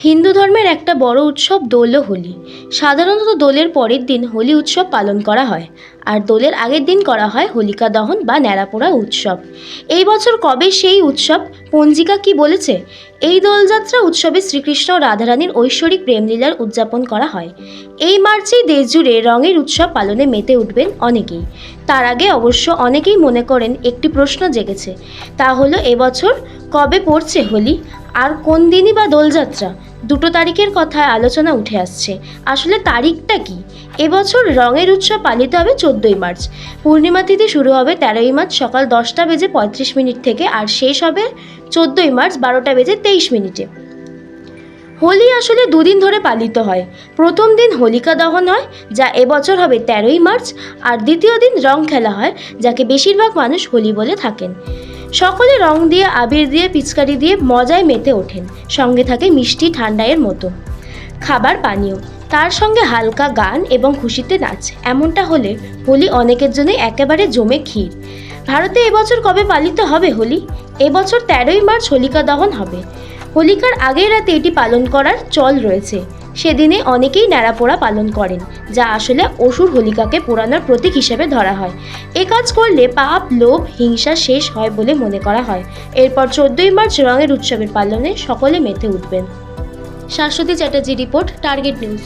হিন্দু ধর্মের একটা বড় উৎসব দোল ও হোলি। সাধারণত দোলের পরের দিন হোলি উৎসব পালন করা হয়, আর দোলের আগের দিন করা হয় হোলিকা দহন বা ন্যাড়াপোড়া উৎসব। এই বছর কবে সেই উৎসব, পঞ্জিকা কি বলেছে? এই দোলযাত্রা উৎসবে শ্রীকৃষ্ণ ও রাধারানীর ঐশ্বরিক প্রেমলীলার উদযাপন করা হয়। এই মার্চেই দেশ জুড়ে রঙের উৎসব পালনে মেতে উঠবেন অনেকেই। তার আগে অবশ্য অনেকেই মনে করেন একটি প্রশ্ন জেগেছে, তা হলো এবছর কবে পড়ছে হোলি, আর কোন দিনই বা দোলযাত্রা। দুটো তারিখের কথা আলোচনা উঠে আসছে। আসলে তারিখটা কি? এবছর রঙের উৎসব পালিত হবে 14ই মার্চ। পূর্ণিমা তিথি শুরু হবে 13ই মার্চ সকাল 10টা বেজে 35 মিনিট থেকে, আর শেষ হবে 14ই মার্চ 12টা বেজে 23 মিনিটে। হোলি আসলে দুদিন ধরে পালিত হয়। প্রথম দিন হোলিকা দহন হয়, যা এবছর হবে 13ই মার্চ, আর দ্বিতীয় দিন রং খেলা হয়, যাকে বেশিরভাগ মানুষ হোলি বলে থাকেন। সকলে রং দিয়ে, আবির দিয়ে, পিচকারি দিয়ে মজায় মেতে ওঠেন। সঙ্গে থাকে মিষ্টি ঠান্ডায়ের মতো খাবার পানীয়, তার সঙ্গে হালকা গান এবং খুশিতে নাচ। এমনটা হলে হোলি অনেকের জন্য একেবারে জমে ক্ষীর। ভারতে এবছর কবে পালিত হবে হোলি? এবছর 13ই মার্চ হোলিকা দহন হবে। হোলিকার আগের রাতে এটি পালন করার চল রয়েছে। সেদিনে অনেকেই ন্যাড়াপোড়া পালন করেন, যা আসলে অসুর হোলিকাকে পোড়ানোর প্রতীক হিসেবে ধরা হয়। এ কাজ করলে পাপ, লোভ, হিংসা শেষ হয় বলে মনে করা হয়। এরপর 14ই মার্চ রঙের উৎসবের পালনে সকলে মেতে উঠবেন। Shashwati Chatterjee report, target news.